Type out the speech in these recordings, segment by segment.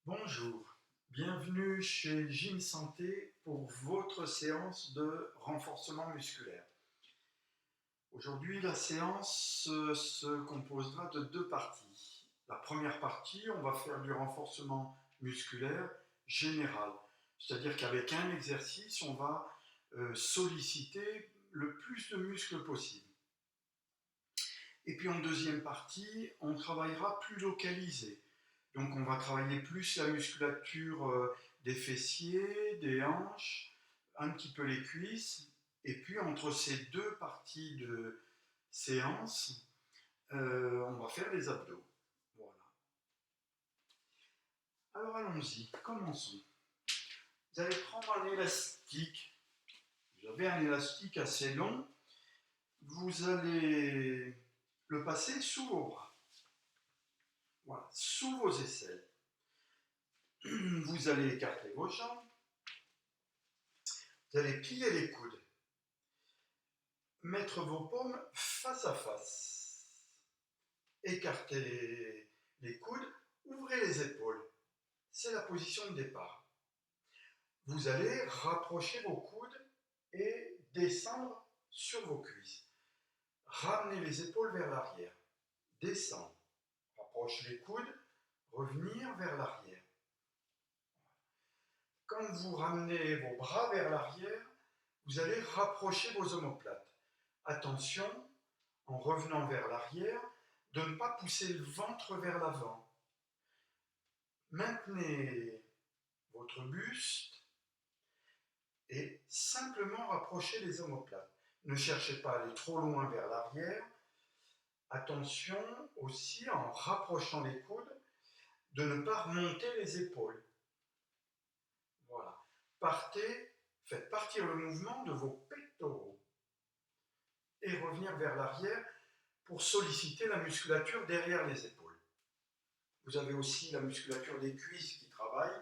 Bonjour, bienvenue chez Gym Santé pour votre séance de renforcement musculaire. Aujourd'hui, la séance se composera de deux parties. La première partie, on va faire du renforcement musculaire général, c'est-à-dire qu'avec un exercice, on va solliciter le plus de muscles possible. Et puis en deuxième partie, on travaillera plus localisé. Donc on va travailler plus la musculature des fessiers, des hanches, un petit peu les cuisses. Et puis entre ces deux parties de séance, on va faire les abdos. Voilà. Alors allons-y, commençons. Vous allez prendre un élastique. Vous avez un élastique assez long. Vous allez le passer sous vos bras. Voilà, sous vos aisselles. Vous allez écarter vos jambes. Vous allez plier les coudes. Mettre vos paumes face à face. Écartez les coudes. Ouvrez les épaules. C'est la position de départ. Vous allez rapprocher vos coudes et descendre sur vos cuisses. Ramenez les épaules vers l'arrière. Descendre. Rapproche les coudes. Revenir vers l'arrière. Quand vous ramenez vos bras vers l'arrière, vous allez rapprocher vos omoplates. Attention, en revenant vers l'arrière, de ne pas pousser le ventre vers l'avant. Maintenez votre buste et simplement rapprochez les omoplates. Ne cherchez pas à aller trop loin vers l'arrière. Attention aussi, en rapprochant les coudes, de ne pas remonter les épaules. Voilà. Faites partir le mouvement de vos pectoraux et revenir vers l'arrière pour solliciter la musculature derrière les épaules. Vous avez aussi la musculature des cuisses qui travaille,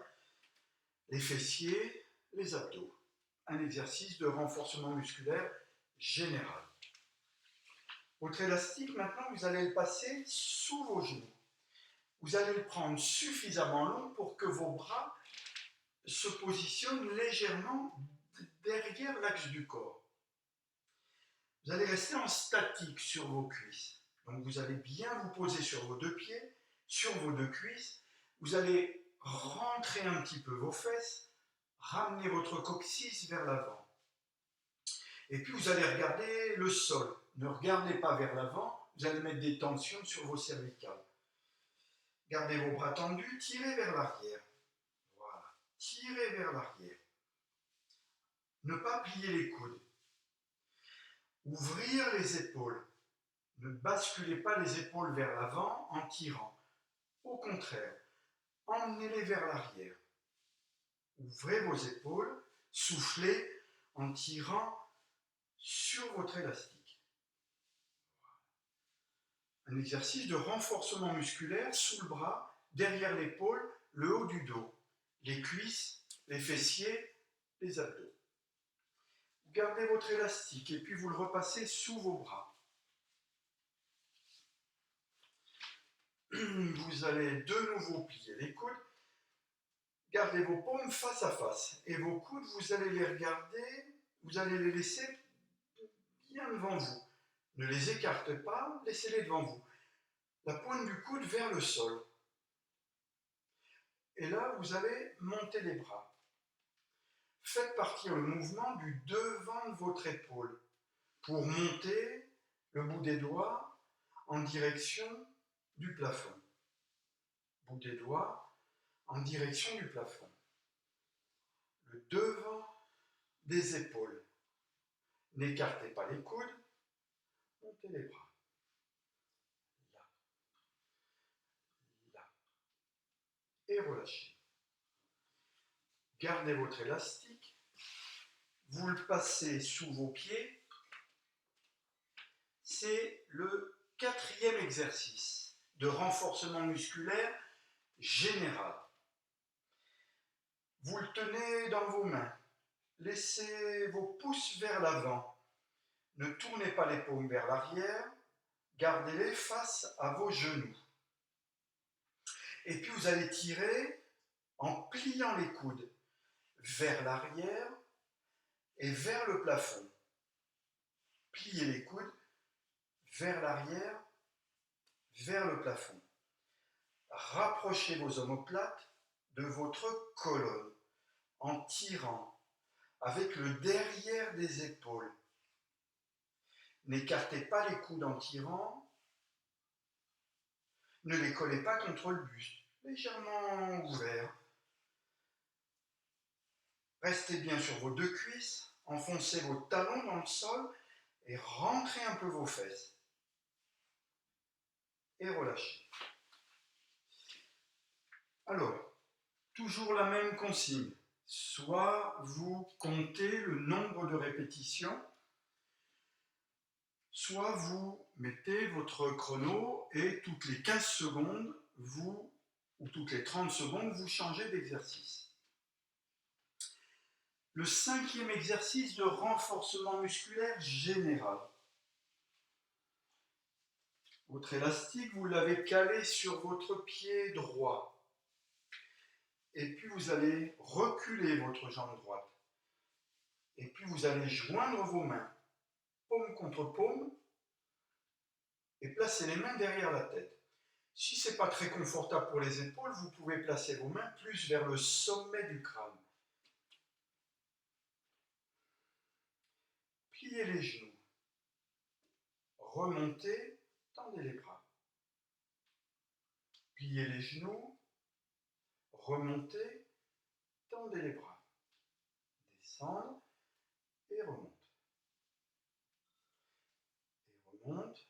les fessiers, les abdos. Un exercice de renforcement musculaire général. Votre élastique, maintenant, vous allez le passer sous vos genoux. Vous allez le prendre suffisamment long pour que vos bras se positionnent légèrement derrière l'axe du corps. Vous allez rester en statique sur vos cuisses. Donc vous allez bien vous poser sur vos deux pieds, sur vos deux cuisses. Vous allez rentrer un petit peu vos fesses, ramener votre coccyx vers l'avant. Et puis vous allez regarder le sol. Ne regardez pas vers l'avant, vous allez mettre des tensions sur vos cervicales. Gardez vos bras tendus, tirez vers l'arrière. Voilà, tirez vers l'arrière. Ne pas plier les coudes. Ouvrir les épaules. Ne basculez pas les épaules vers l'avant en tirant. Au contraire, emmenez-les vers l'arrière. Ouvrez vos épaules, soufflez en tirant sur votre élastique. Un exercice de renforcement musculaire sous le bras, derrière l'épaule, le haut du dos, les cuisses, les fessiers, les abdos. Vous gardez votre élastique et puis vous le repassez sous vos bras. Vous allez de nouveau plier les coudes. Gardez vos paumes face à face et vos coudes, vous allez les regarder, vous allez les laisser bien devant vous. Ne les écartez pas, laissez-les devant vous. La pointe du coude vers le sol. Et là, vous allez monter les bras. Faites partir le mouvement du devant de votre épaule pour monter le bout des doigts en direction du plafond. Bout des doigts en direction du plafond. Le devant des épaules. N'écartez pas les coudes, montez les bras. Là, là. Et relâchez. Gardez votre élastique. Vous le passez sous vos pieds. C'est le quatrième exercice de renforcement musculaire général. Vous le tenez dans vos mains. Laissez vos pouces vers l'avant. Ne tournez pas les paumes vers l'arrière. Gardez-les face à vos genoux. Et puis vous allez tirer en pliant les coudes vers l'arrière et vers le plafond. Pliez les coudes vers l'arrière, vers le plafond. Rapprochez vos omoplates de votre colonne en tirant avec le derrière des épaules. N'écartez pas les coudes en tirant. Ne les collez pas contre le buste, légèrement ouvert. Restez bien sur vos deux cuisses, enfoncez vos talons dans le sol et rentrez un peu vos fesses. Et relâchez. Alors, toujours la même consigne. Soit vous comptez le nombre de répétitions, soit vous mettez votre chrono et toutes les 15 secondes, ou toutes les 30 secondes, vous changez d'exercice. Le 5e exercice de renforcement musculaire général. Votre élastique, vous l'avez calé sur votre pied droit. Et puis vous allez reculer votre jambe droite. Et puis vous allez joindre vos mains, paume contre paume, et placer les mains derrière la tête. Si ce n'est pas très confortable pour les épaules, vous pouvez placer vos mains plus vers le sommet du crâne. Pliez les genoux. Remontez, tendez les bras. Pliez les genoux. Remontez, tendez les bras. Descendre et remonte. Et remonte,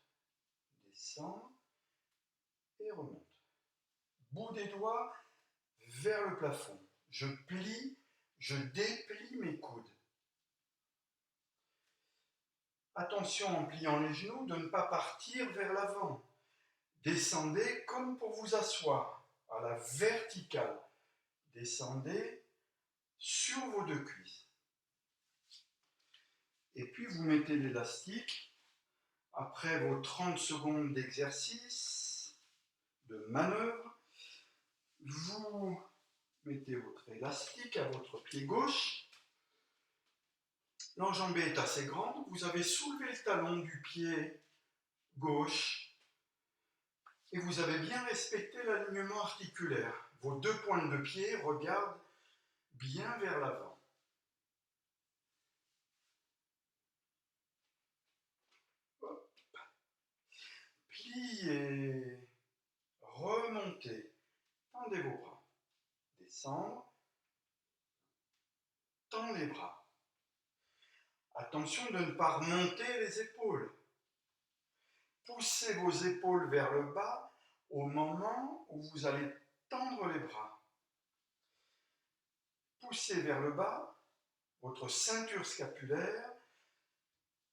descendre et remonte. Bout des doigts vers le plafond. Je plie, je déplie mes coudes. Attention en pliant les genoux de ne pas partir vers l'avant. Descendez comme pour vous asseoir, à la verticale. Descendez sur vos deux cuisses. Et puis vous mettez l'élastique. Après vos 30 secondes d'exercice, de manœuvre, vous mettez votre élastique à votre pied gauche. L'enjambée est assez grande. Vous avez soulevé le talon du pied gauche et vous avez bien respecté l'alignement articulaire. Vos deux pointes de pied regardent bien vers l'avant. Pliez, remontez, tendez vos bras, descendre, tendez les bras. Attention de ne pas remonter les épaules. Poussez vos épaules vers le bas au moment où vous allez tendre les bras. Poussez vers le bas votre ceinture scapulaire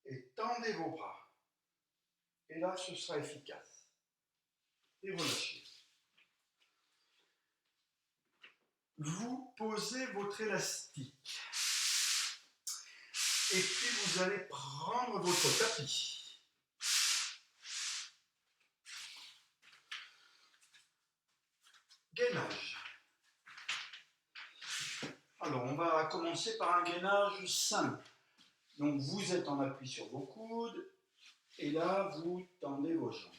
et tendez vos bras. Et là, ce sera efficace. Et relâchez. Vous posez votre élastique. Et puis vous allez prendre votre tapis. Gainage. Alors on va commencer par un gainage simple. Donc vous êtes en appui sur vos coudes et là vous tendez vos jambes.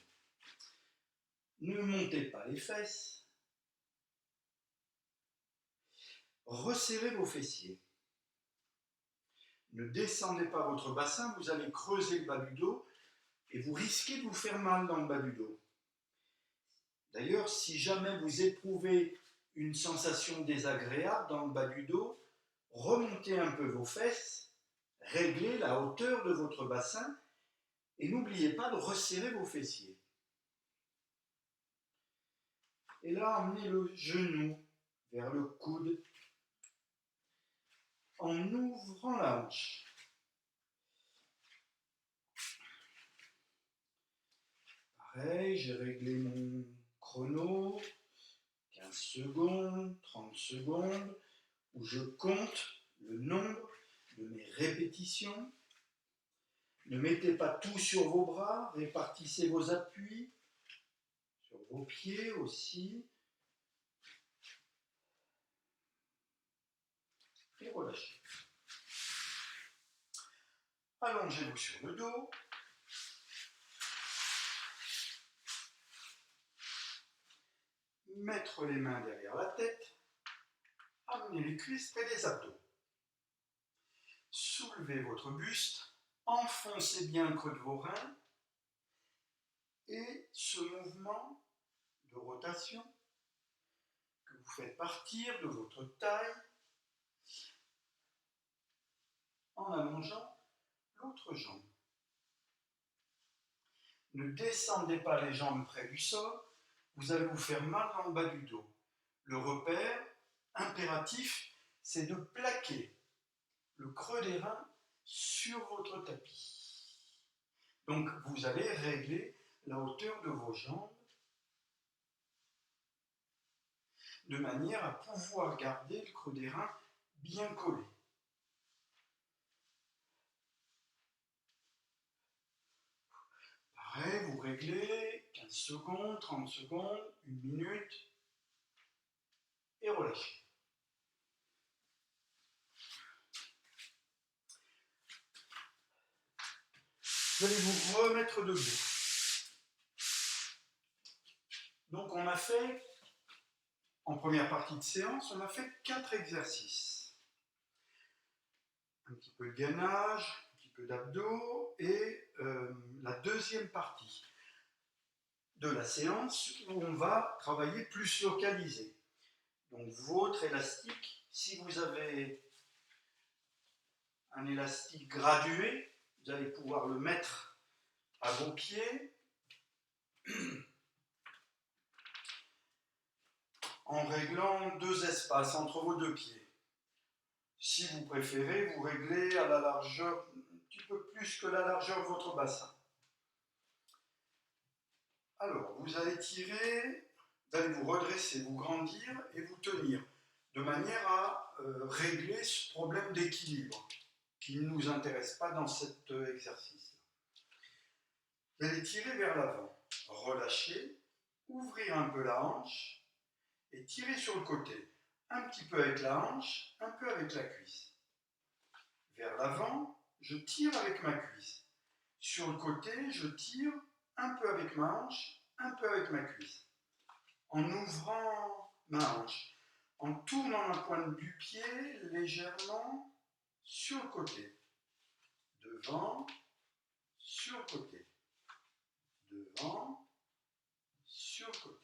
Ne montez pas les fesses. Resserrez vos fessiers. Ne descendez pas votre bassin, vous allez creuser le bas du dos et vous risquez de vous faire mal dans le bas du dos. D'ailleurs, si jamais vous éprouvez une sensation désagréable dans le bas du dos, remontez un peu vos fesses, réglez la hauteur de votre bassin et n'oubliez pas de resserrer vos fessiers. Et là, emmenez le genou vers le coude en ouvrant la hanche. Pareil, j'ai réglé mon chrono, 15 secondes, 30 secondes, où je compte le nombre de mes répétitions. Ne mettez pas tout sur vos bras, répartissez vos appuis, sur vos pieds aussi. relâchez. Allongez-vous sur le dos. Mettre les mains derrière la tête. Amenez les cuisses près des abdos. Soulevez votre buste. Enfoncez bien le creux de vos reins. Et ce mouvement de rotation que vous faites partir de votre taille en allongeant l'autre jambe. Ne descendez pas les jambes près du sol, vous allez vous faire mal dans le bas du dos. Le repère impératif, c'est de plaquer le creux des reins sur votre tapis. Donc vous allez régler la hauteur de vos jambes de manière à pouvoir garder le creux des reins bien collé. Pareil, vous réglez 15 secondes, 30 secondes, 1 minute et relâchez. Vous allez vous remettre debout. Donc on a fait, en première partie de séance, on a fait 4 exercices. Un petit peu de gainage, un petit peu d'abdos et la deuxième partie de la séance où on va travailler plus localisé. Donc votre élastique, si vous avez un élastique gradué, vous allez pouvoir le mettre à vos pieds en réglant 2 espaces entre vos 2 pieds. Si vous préférez, vous réglez à la largeur, un petit peu plus que la largeur de votre bassin. Alors, vous allez tirer, vous allez vous redresser, vous grandir et vous tenir, de manière à régler ce problème d'équilibre qui ne nous intéresse pas dans cet exercice. Vous allez tirer vers l'avant, relâcher, ouvrir un peu la hanche et tirer sur le côté, un petit peu avec la hanche, un peu avec la cuisse. Vers l'avant, je tire avec ma cuisse. Sur le côté, je tire un peu avec ma hanche, un peu avec ma cuisse. En ouvrant ma hanche, en tournant la pointe du pied légèrement sur le côté. Devant, sur le côté. Devant, sur le côté.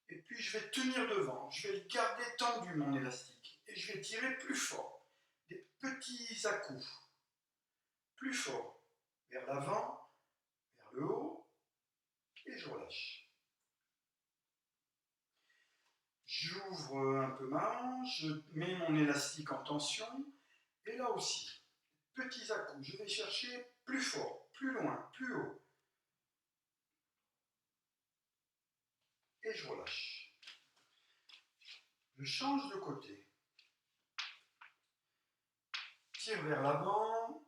Et puis je vais tenir devant, je vais garder tendu mon élastique et je vais tirer plus fort. Des petits à-coups. Plus fort. Vers l'avant, vers le haut et je relâche. J'ouvre un peu ma hanche, je mets mon élastique en tension et là aussi, petits à-coups. Je vais chercher plus fort, plus loin, plus haut. Et je relâche. Je change de côté. Tire vers l'avant,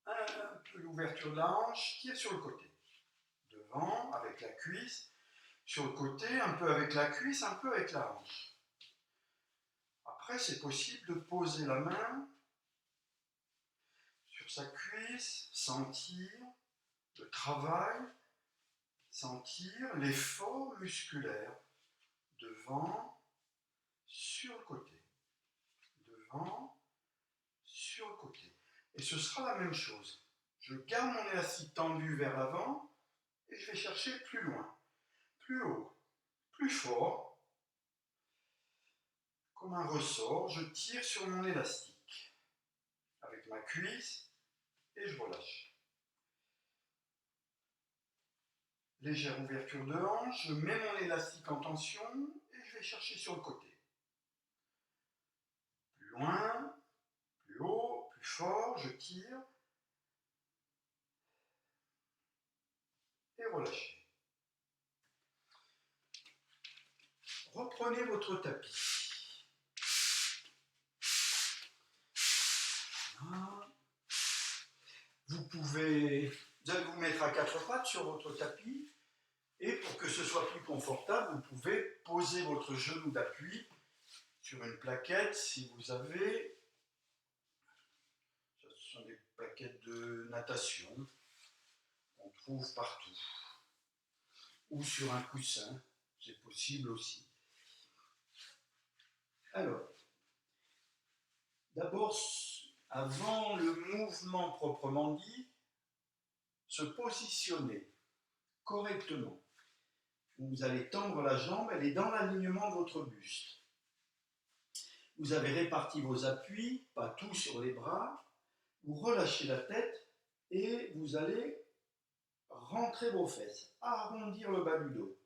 un peu l'ouverture de la hanche, tire sur le côté. Devant, avec la cuisse, sur le côté, un peu avec la cuisse, un peu avec la hanche. Après, c'est possible de poser la main sur sa cuisse, sentir le travail, sentir l'effort musculaire. Devant, sur le côté. Devant, sur le côté. Et ce sera la même chose. Je garde mon élastique tendu vers l'avant et je vais chercher plus loin, plus haut, plus fort. Comme un ressort, je tire sur mon élastique avec ma cuisse et je relâche. Légère ouverture de hanche, je mets mon élastique en tension et je vais chercher sur le côté. Plus loin, plus haut, plus fort, je tire et relâchez. Reprenez votre tapis. Voilà. Vous allez vous mettre à 4 pattes sur votre tapis et pour que ce soit plus confortable, vous pouvez poser votre genou d'appui sur une plaquette, si vous avez, ce sont des plaquettes de natation qu'on trouve partout, ou sur un coussin, c'est possible aussi. Alors, d'abord, avant le mouvement proprement dit, se positionner correctement. Vous allez tendre la jambe, elle est dans l'alignement de votre buste. Vous avez réparti vos appuis, pas tout sur les bras. Vous relâchez la tête et vous allez rentrer vos fesses, arrondir le bas du dos.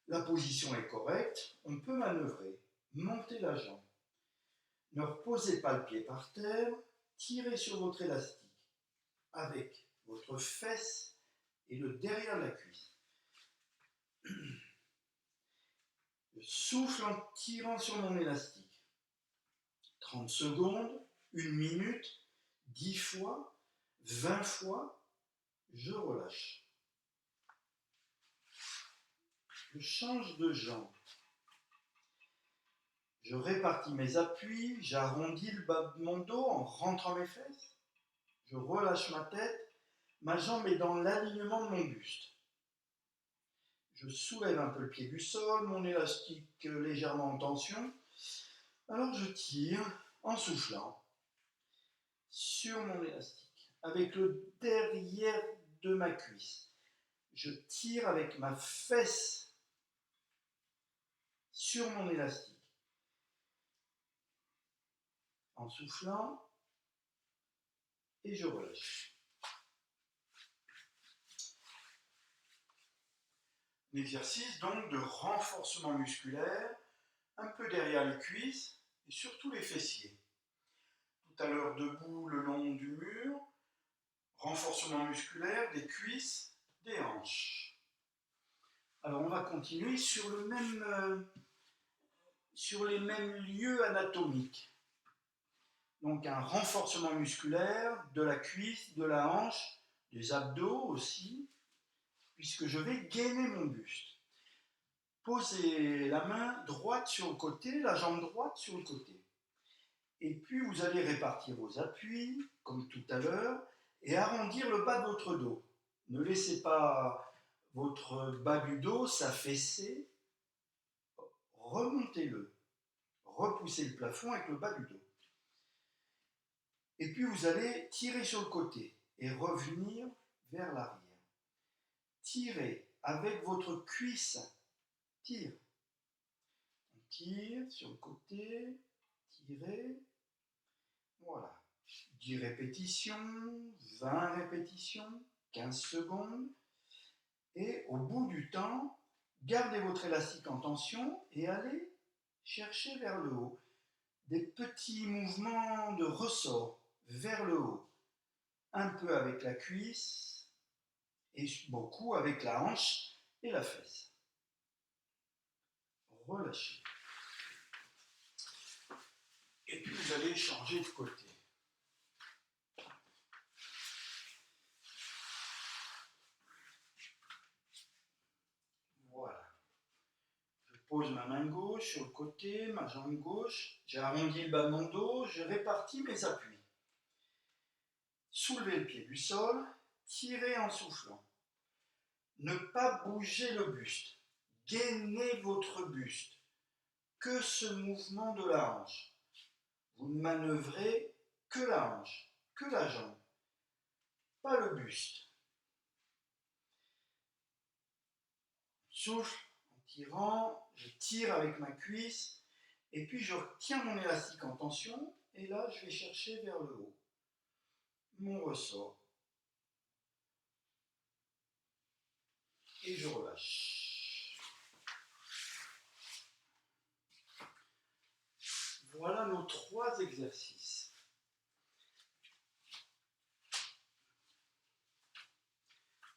La position est correcte, on peut manœuvrer, monter la jambe. Ne reposez pas le pied par terre, tirez sur votre élastique avec votre fesse et le derrière de la cuisse. Je souffle en tirant sur mon élastique. 30 secondes, 1 minute, 10 fois, 20 fois, je relâche. Je change de jambe. Je répartis mes appuis, j'arrondis le bas de mon dos en rentrant mes fesses. Je relâche ma tête, ma jambe est dans l'alignement de mon buste. Je soulève un peu le pied du sol, mon élastique légèrement en tension. Alors je tire en soufflant sur mon élastique, avec le derrière de ma cuisse. Je tire avec ma fesse sur mon élastique. En soufflant, et je relâche. Un exercice donc de renforcement musculaire, un peu derrière les cuisses et surtout les fessiers. Tout à l'heure debout le long du mur, renforcement musculaire des cuisses, des hanches. Alors on va continuer sur les mêmes lieux anatomiques. Donc un renforcement musculaire de la cuisse, de la hanche, des abdos aussi, puisque je vais gainer mon buste. Posez la main droite sur le côté, la jambe droite sur le côté. Et puis vous allez répartir vos appuis, comme tout à l'heure, et arrondir le bas de votre dos. Ne laissez pas votre bas du dos s'affaisser, remontez-le, repoussez le plafond avec le bas du dos. Et puis vous allez tirer sur le côté et revenir vers l'arrière. Tirez avec votre cuisse. Tire. On tire sur le côté. Tirez. Voilà. 10 répétitions, 20 répétitions, 15 secondes. Et au bout du temps, gardez votre élastique en tension et allez chercher vers le haut. Des petits mouvements de ressort vers le haut. Un peu avec la cuisse et beaucoup avec la hanche et la fesse. Relâchez. Et puis vous allez changer de côté. Voilà. Je pose ma main gauche sur le côté, ma jambe gauche, j'ai arrondi le bas de mon dos, je répartis mes appuis. Soulevez le pied du sol, tirez en soufflant. Ne pas bouger le buste. Gainez votre buste. Que ce mouvement de la hanche. Vous ne manœuvrez que la hanche, que la jambe, pas le buste. Souffle en tirant, je tire avec ma cuisse, et puis je retiens mon élastique en tension, et là je vais chercher vers le haut. Mon ressort. Et je relâche. Voilà nos 3 exercices.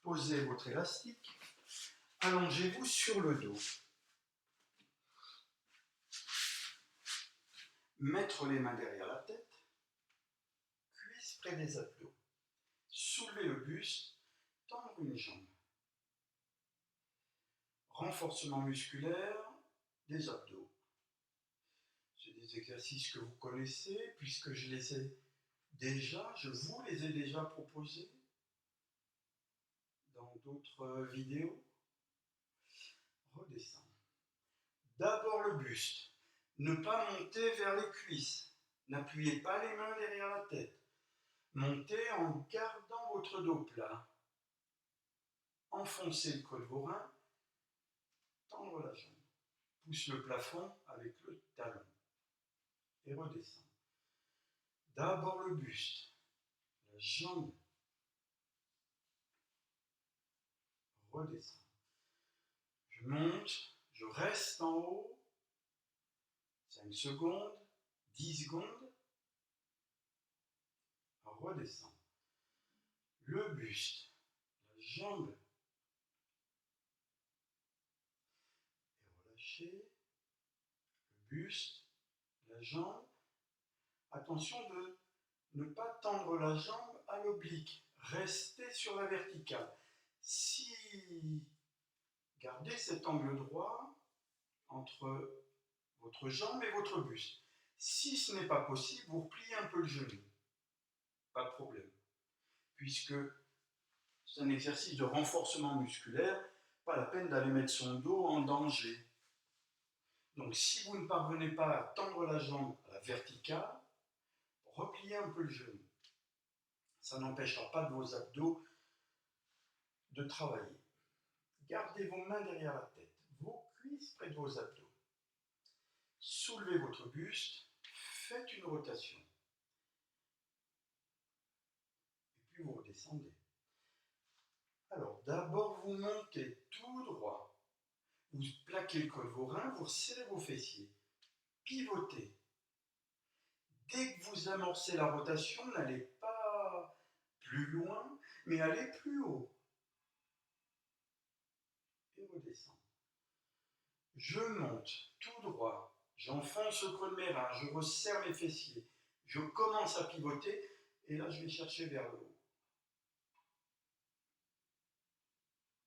Posez votre élastique, allongez-vous sur le dos. Mettre les mains derrière la tête, cuisses près des abdos. Soulevez le buste, tendre une jambe. Renforcement musculaire des abdos. des exercices que vous connaissez, puisque je vous les ai déjà proposés dans d'autres vidéos. Redescendre. D'abord le buste. Ne pas monter vers les cuisses. N'appuyez pas les mains derrière la tête. Montez en gardant votre dos plat. Enfoncez le creux de vos reins. Tendre la jambe. Pousse le plafond avec le talon. Et redescend. D'abord le buste. La jambe. Redescend. Je monte. Je reste en haut. 5 secondes. 10 secondes. Redescend. Le buste. La jambe. Et relâchez. Le buste. La jambe. Attention de ne pas tendre la jambe à l'oblique. Restez sur la verticale. Si gardez cet angle droit entre votre jambe et votre buste. Si ce n'est pas possible, vous repliez un peu le genou. Pas de problème. Puisque c'est un exercice de renforcement musculaire, pas la peine d'aller mettre son dos en danger. Donc si vous ne parvenez pas à tendre la jambe à la verticale, repliez un peu le genou. Ça n'empêchera pas de vos abdos de travailler. Gardez vos mains derrière la tête, vos cuisses près de vos abdos. Soulevez votre buste, faites une rotation. Et puis vous redescendez. Alors d'abord vous montez tout droit. Vous plaquez le col de vos reins, vous resserrez vos fessiers. Pivotez. Dès que vous amorcez la rotation, n'allez pas plus loin, mais allez plus haut. Et redescendez. Je monte tout droit, j'enfonce le creux de mes reins, je resserre mes fessiers, je commence à pivoter, et là je vais chercher vers le haut.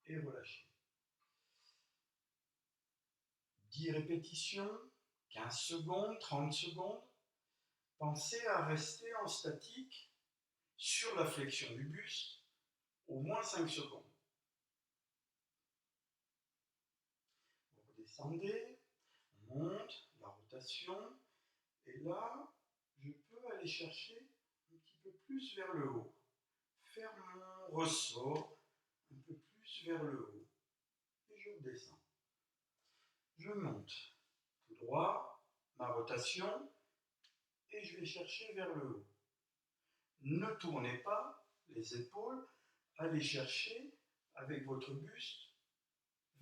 Et relâchez. 10 répétitions, 15 secondes, 30 secondes. Pensez à rester en statique sur la flexion du buste, au moins 5 secondes. Vous redescendez, on monte, la rotation, et là, je peux aller chercher un petit peu plus vers le haut. Faire mon ressort un peu plus vers le haut. Et je redescends. Je monte tout droit, ma rotation, et je vais chercher vers le haut. Ne tournez pas les épaules, allez chercher avec votre buste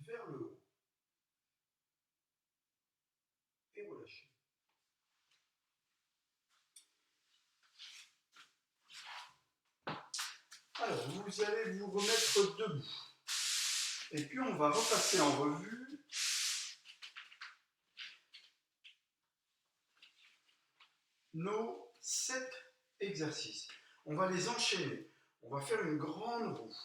vers le haut. Et relâchez. Alors, vous allez vous remettre debout. Et puis, on va repasser en revue nos 7 exercices. On va les enchaîner. On va faire une grande roue.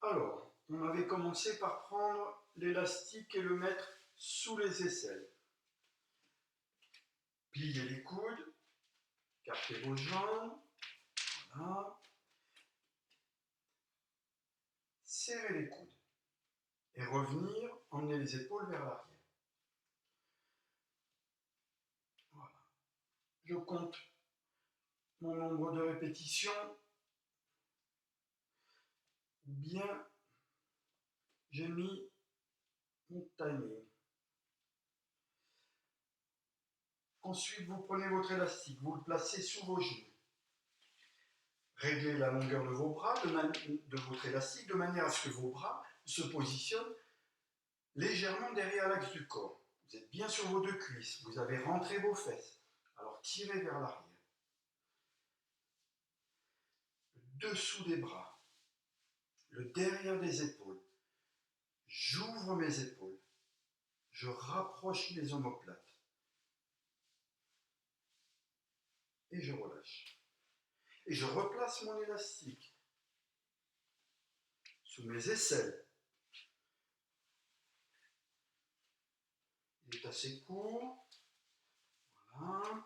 Alors, on avait commencé par prendre l'élastique et le mettre sous les aisselles. Pliez les coudes, cartez vos jambes, voilà. Serrez les coudes et revenir, emmener les épaules vers l'arrière. Voilà. Je compte mon nombre de répétitions, ou bien j'ai mis mon timing. Ensuite, vous prenez votre élastique, vous le placez sous vos genoux. Réglez la longueur de vos bras, de votre élastique, de manière à ce que vos bras se positionnent légèrement derrière l'axe du corps. Vous êtes bien sur vos 2 cuisses, vous avez rentré vos fesses. Alors tirez vers l'arrière. Le dessous des bras, le derrière des épaules. J'ouvre mes épaules. Je rapproche les omoplates. Et je relâche. Et je replace mon élastique sous mes aisselles. Il est assez court. Voilà.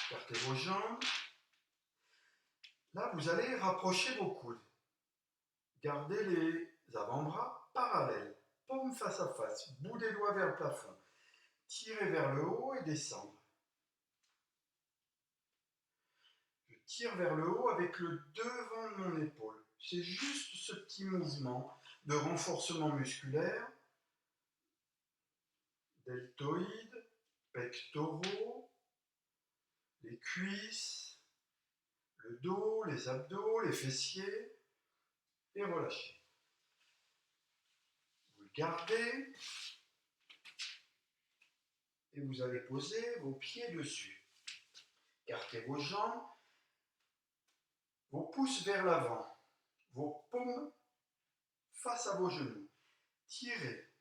Écartez vos jambes. Là, vous allez rapprocher vos coudes. Gardez les avant-bras parallèles, paume face à face, bout des doigts vers le plafond. Tirez vers le haut et descendre. Je tire vers le haut avec le devant de mon épaule. C'est juste ce petit mouvement de renforcement musculaire, deltoïdes, pectoraux, les cuisses, le dos, les abdos, les fessiers, et relâchez. Vous le gardez et vous allez poser vos pieds dessus. Écartez vos jambes, vos pouces vers l'avant, vos paumes face à vos genoux. Tirez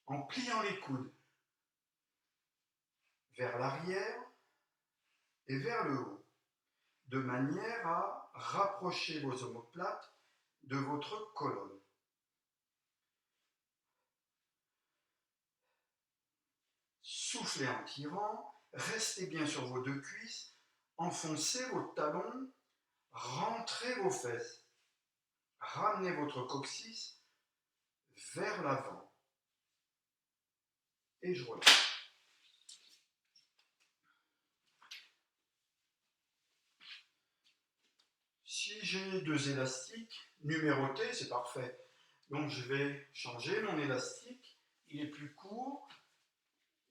en pliant les coudes vers l'arrière et vers le haut, de manière à rapprocher vos omoplates de votre colonne. Soufflez en tirant, restez bien sur vos deux cuisses, enfoncez vos talons, rentrez vos fesses, ramenez votre coccyx vers l'avant et je relâche. Si j'ai deux élastiques numérotés, c'est parfait. Donc je vais changer mon élastique, il est plus court,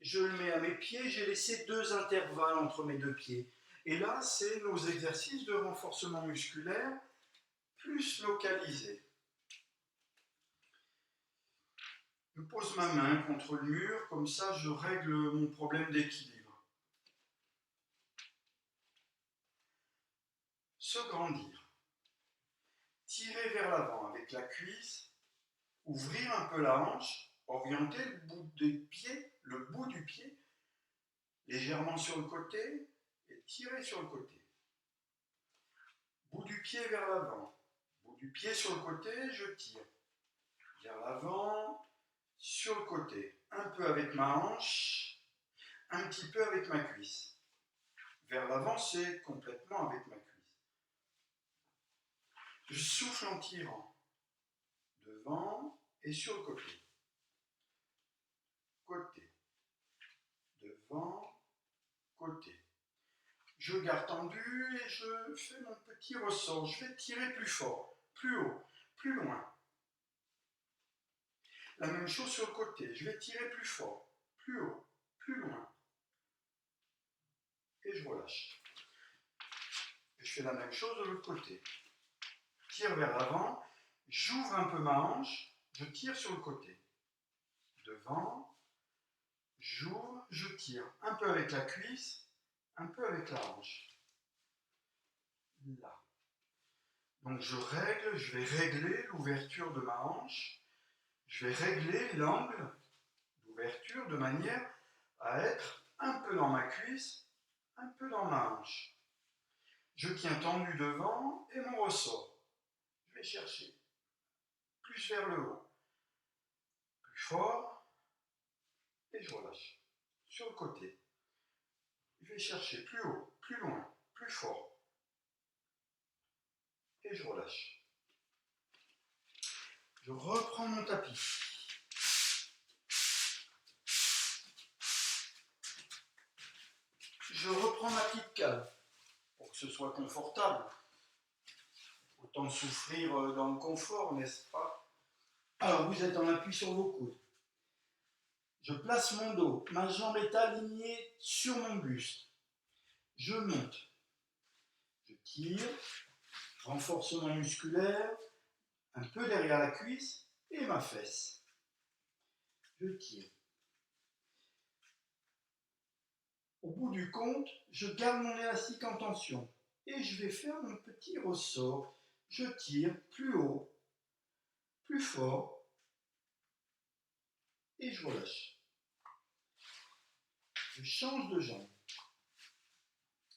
je le mets à mes pieds, j'ai laissé deux intervalles entre mes deux pieds. Et là, c'est nos exercices de renforcement musculaire plus localisés. Je pose ma main contre le mur, comme ça je règle mon problème d'équilibre. Se grandir. Tirer vers l'avant avec la cuisse, ouvrir un peu la hanche, orienter le bout du pied légèrement sur le côté et tirer sur le côté. Bout du pied vers l'avant, bout du pied sur le côté, je tire. Vers l'avant, sur le côté, un peu avec ma hanche, un petit peu avec ma cuisse. Vers l'avant, c'est complètement avec ma cuisse. Je souffle en tirant, devant et sur le côté. Côté, devant, côté. Je garde tendu et je fais mon petit ressort. Je vais tirer plus fort, plus haut, plus loin. La même chose sur le côté. Je vais tirer plus fort, plus haut, plus loin. Et je relâche. Et je fais la même chose de l'autre côté. Tire vers l'avant, j'ouvre un peu ma hanche, je tire sur le côté. Devant, j'ouvre, je tire. Un peu avec la cuisse, un peu avec la hanche. Là. Donc je vais régler l'ouverture de ma hanche. Je vais régler l'angle d'ouverture de manière à être un peu dans ma cuisse, un peu dans ma hanche. Je tiens tendu devant et mon ressort. Je vais chercher plus vers le haut, plus fort et je relâche. Sur le côté, je vais chercher plus haut, plus loin, plus fort et je relâche. Je reprends mon tapis. Je reprends ma petite cale pour que ce soit confortable. Autant souffrir dans le confort, n'est-ce pas? Alors, vous êtes en appui sur vos coudes. Je place mon dos, ma jambe est alignée sur mon buste. Je monte. Je tire, renforcement musculaire, un peu derrière la cuisse et ma fesse. Je tire. Au bout du compte, je garde mon élastique en tension et je vais faire mon petit ressort. Je tire plus haut, plus fort et je relâche. Je change de jambe.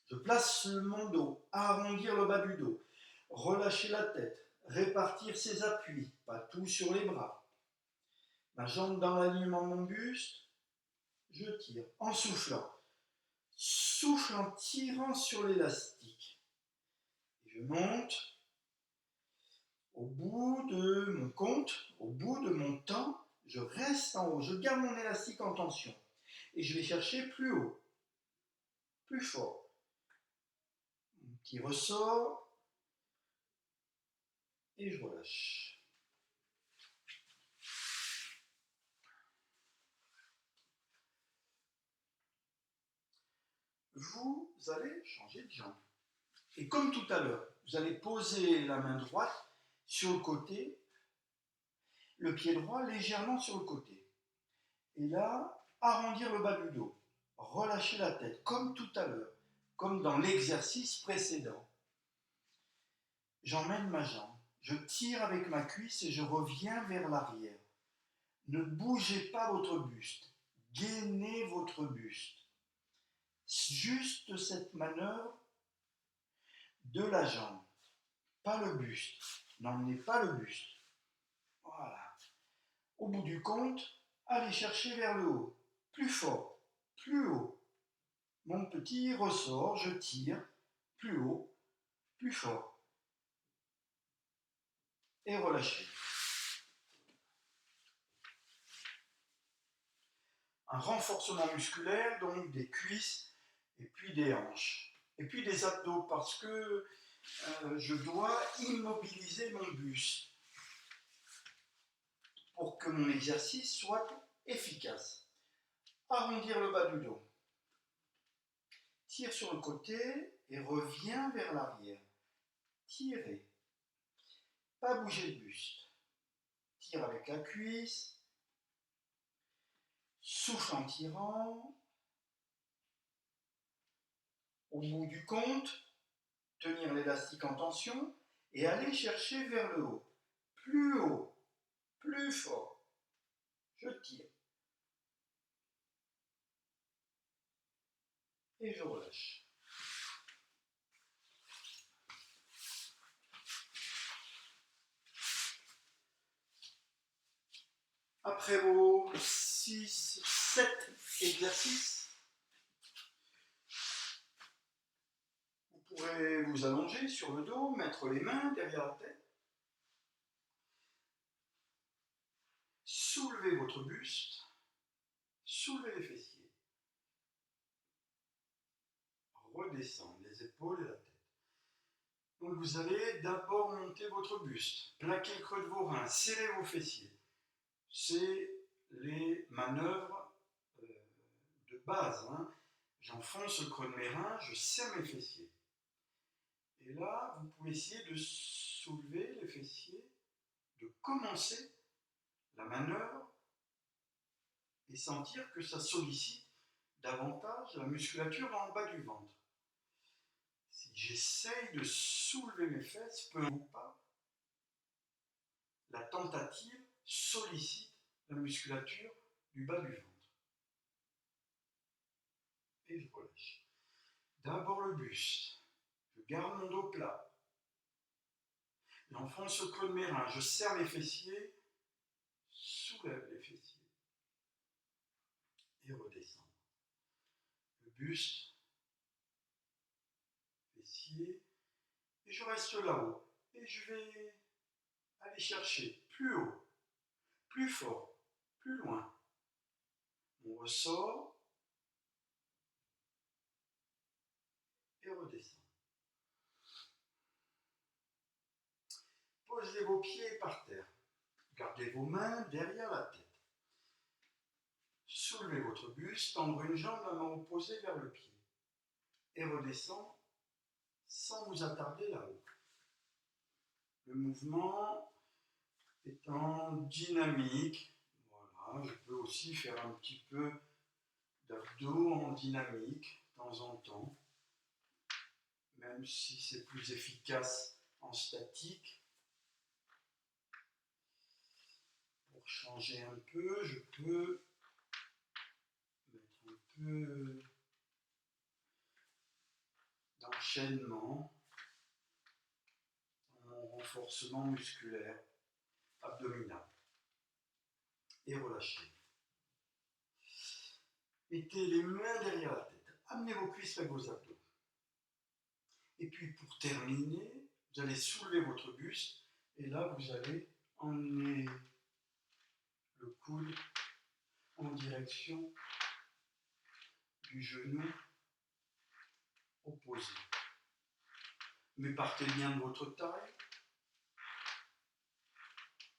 Je place mon dos, arrondir le bas du dos, relâcher la tête, répartir ses appuis, pas tout sur les bras. Ma jambe dans l'alignement de mon buste, je tire en soufflant. Souffle en tirant sur l'élastique. Je monte au bout de mon compte, au bout de mon temps, je reste en haut, je garde mon élastique en tension et je vais chercher plus haut, plus fort. Mon petit ressort et je relâche. Vous allez changer de jambe. Et comme tout à l'heure, vous allez poser la main droite sur le côté, le pied droit légèrement sur le côté. Et là, arrondir le bas du dos. Relâcher la tête, comme tout à l'heure, comme dans l'exercice précédent. J'emmène ma jambe. Je tire avec ma cuisse et je reviens vers l'arrière. Ne bougez pas votre buste. Gainez votre buste. Juste cette manœuvre de la jambe. Pas le buste. N'emmenez pas le buste. Voilà. Au bout du compte, allez chercher vers le haut. Plus fort. Plus haut. Mon petit ressort, je tire. Plus haut. Plus fort. Et relâchez. Un renforcement musculaire, donc des cuisses et puis des hanches. Et puis des abdos parce que je dois immobiliser mon buste pour que mon exercice soit efficace. Arrondir le bas du dos. Tire sur le côté et reviens vers l'arrière. Tirez. Pas bouger le buste. Tire avec la cuisse. Souffle en tirant. Au bout du compte, tenir l'élastique en tension et aller chercher vers le haut. Plus haut. Plus fort. Je tire. Et je relâche. Après vos 6, 7 exercices, vous pourrez vous allonger sur le dos, mettre les mains derrière la tête, soulever votre buste, soulever les fessiers, redescendre les épaules et la tête. Donc vous allez d'abord monter votre buste, plaquer le creux de vos reins, serrer vos fessiers. C'est les manœuvres de base. J'enfonce le creux de mes reins, je serre mes fessiers. Et là, vous pouvez essayer de soulever les fessiers, de commencer la manœuvre et sentir que ça sollicite davantage la musculature dans le bas du ventre. Si j'essaye de soulever mes fesses, peu ou pas, la tentative sollicite la musculature du bas du ventre. Et je relâche. D'abord le buste. Je garde mon dos plat. J'enfonce le creux de mes reins. Je serre les fessiers. Soulève les fessiers. Et redescends. Le buste. Fessiers. Et je reste là-haut. Et je vais aller chercher plus haut, plus fort, plus loin. On ressort. Et redescend. Posez vos pieds par terre. Gardez vos mains derrière la tête. Soulevez votre buste, tendre une jambe, la main opposée vers le pied. Et redescend sans vous attarder là-haut. Le mouvement étant dynamique. Voilà, je peux aussi faire un petit peu d'abdos en dynamique de temps en temps. Même si c'est plus efficace en statique. Pour changer un peu, je peux mettre un peu d'enchaînement dans mon renforcement musculaire abdominal. Et relâcher. Mettez les mains derrière la tête. Amenez vos cuisses avec vos abdos. Et puis pour terminer, vous allez soulever votre buste et là vous allez emmener le coude en direction du genou opposé. Mais partez bien de votre taille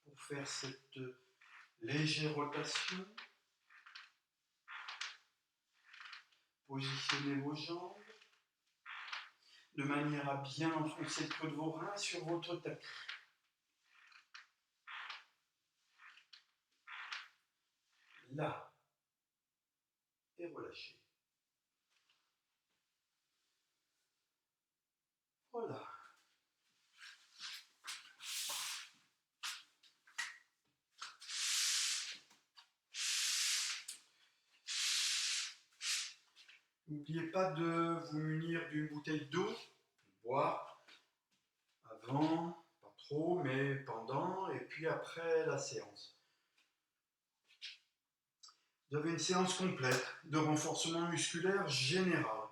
pour faire cette légère rotation. Positionnez vos jambes de manière à bien enfoncer le creux de vos reins sur votre tapis. Là, et relâchez. Voilà. N'oubliez pas de vous munir d'une bouteille d'eau, boire avant, pas trop, mais pendant et puis après la séance. Vous avez une séance complète de renforcement musculaire général.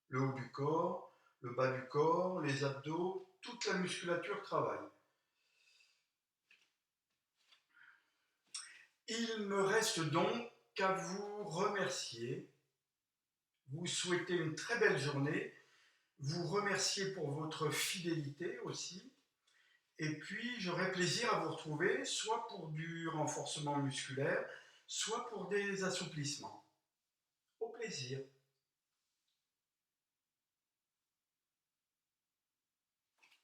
Le haut du corps, le bas du corps, les abdos, toute la musculature travaille. Il me reste donc qu'à vous remercier, vous souhaiter une très belle journée, vous remercier pour votre fidélité aussi, et puis j'aurai plaisir à vous retrouver soit pour du renforcement musculaire, soit pour des assouplissements. Au plaisir.